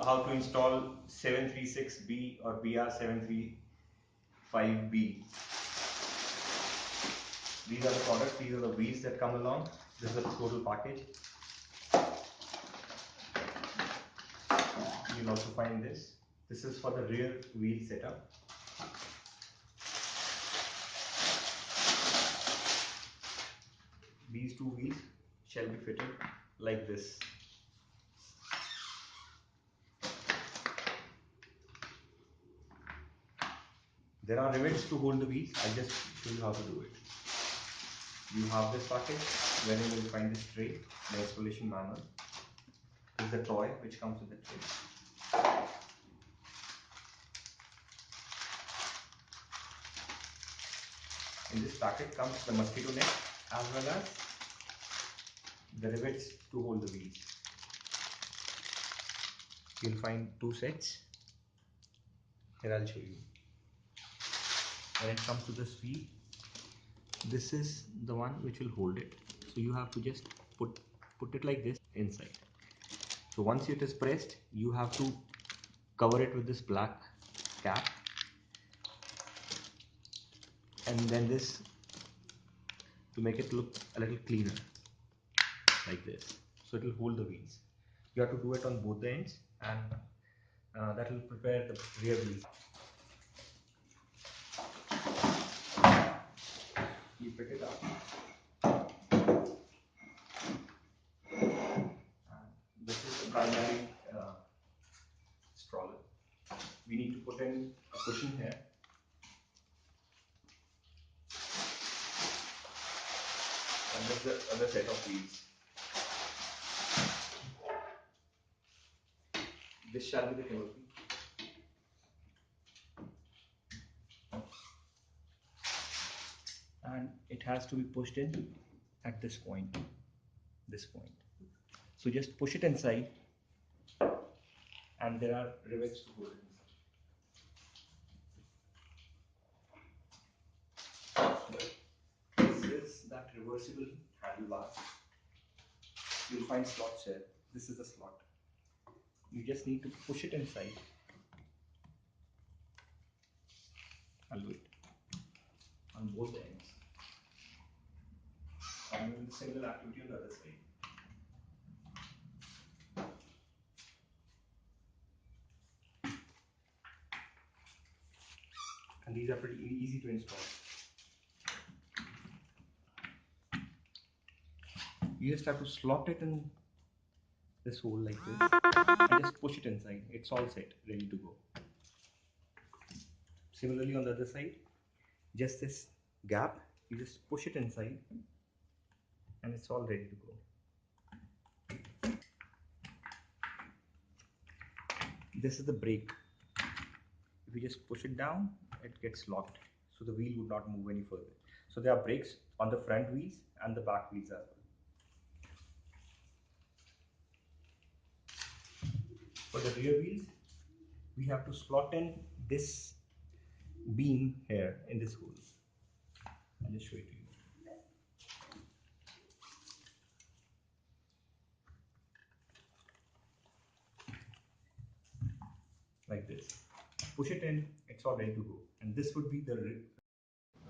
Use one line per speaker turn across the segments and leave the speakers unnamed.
how to install 736b or BR735b. These are the products, these are the wheels that come along. This is the total package. You'll also find this. This is for the rear wheel setup. These two wheels shall be fitted like this. There are rivets to hold the wheels. I'll just show you how to do it. You have this package where you will find this tray, the installation manual. This is the toy which comes with the tray. In this packet comes the mosquito net as well as the rivets to hold the wheels. You'll find two sets. Here I'll show you. When it comes to this wheel, this is the one which will hold it. So you have to just put it like this inside. So once it is pressed, you have to cover it with this black cap, and then this to make it look a little cleaner like this. So it will hold the wheels. You have to do it on both the ends, and that will prepare the rear wheels. You pick it up. This is the primary stroller. We need to put in a cushion here. And this is the other set of wheels. This shall be the canopy. And it has to be pushed in at this point. So just push it inside, and there are rivets to hold it inside. This is that reversible handlebar. You'll find slots here. This is the slot. You just need to push it inside. I'll do it on both the ends. I'm doing the similar activity on the other side. And these are pretty easy to install. You just have to slot it in this hole like this and just push it inside. It's all set, ready to go. Similarly on the other side, just this gap, you just push it inside and it's all ready to go. This is the brake. If you just push it down, it gets locked, so the wheel would not move any further. So there are brakes on the front wheels and the back wheels as well. For the rear wheels, we have to slot in this beam here in this hole. I'll just show it to you. Like this. Push it in, it's all ready to go. And this would be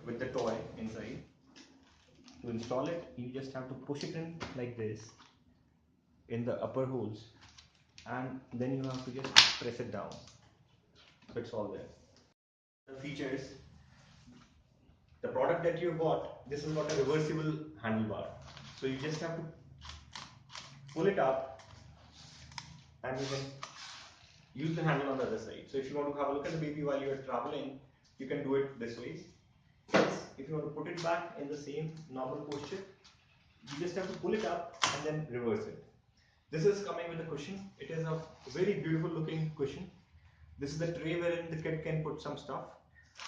with the toy inside. To install it, you just have to push it in like this in the upper holes, and then you have to just press it down. So it's all there. The features, the product that you bought, this is got a reversible handlebar. So you just have to pull it up and you can use the handle on the other side. So if you want to have a look at the baby while you are traveling, you can do it this way. If you want to put it back in the same normal posture, you just have to pull it up and then reverse it. This is coming with a cushion. It is a very beautiful looking cushion. This is the tray wherein the kid can put some stuff.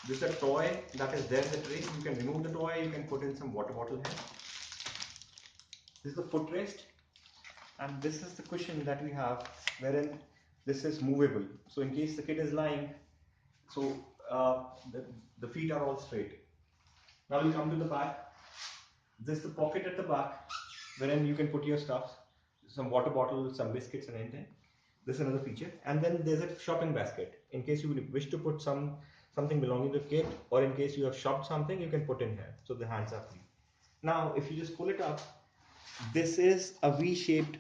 This is a toy that is there in the tray. You can remove the toy, you can put in some water bottle here. This is the footrest, and this is the cushion that we have wherein this is movable. So in case the kid is lying, so the feet are all straight. Now we come to the back. This is the pocket at the back wherein you can put your stuff, some water bottles, some biscuits and anything. This is another feature. And then there's a shopping basket. In case you wish to put something belonging to the kit, or in case you have shopped something, you can put in here. So the hands are free. Now, if you just pull it up, this is a V-shaped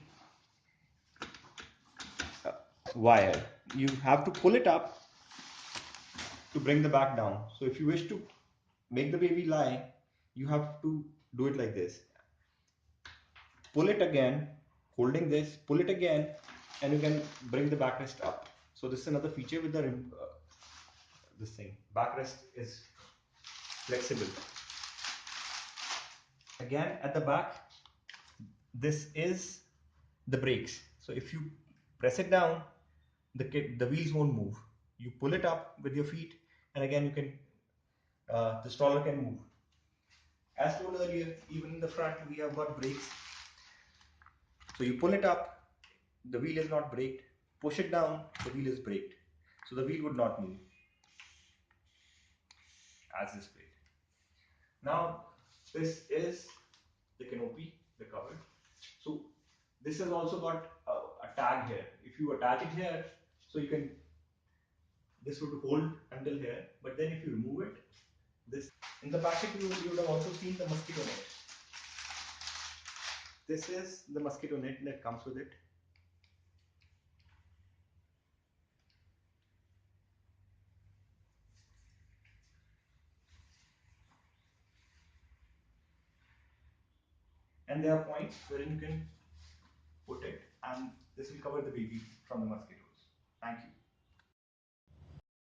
wire. You have to pull it up to bring the back down. So if you wish to make the baby lie, you have to do it like this. Pull it again, holding this, pull it again, and you can bring the backrest up. So this is another feature with the this thing. Backrest is flexible. Again, at the back, this is the brakes. So if you press it down, the wheels won't move. You pull it up with your feet, and again you can the stroller can move. As told earlier, even in the front we have got brakes. So you pull it up, the wheel is not braked. Push it down, the wheel is braked. So the wheel would not move as displayed. Now this is the canopy, the cover. So this has also got a tag here. If you attach it here, so you can, this would hold until here, but then if you remove it, this, in the packet you would have also seen the mosquito net. This is the mosquito net that comes with it. And there are points where you can put it, and this will cover the baby from the mosquitoes. Thank you.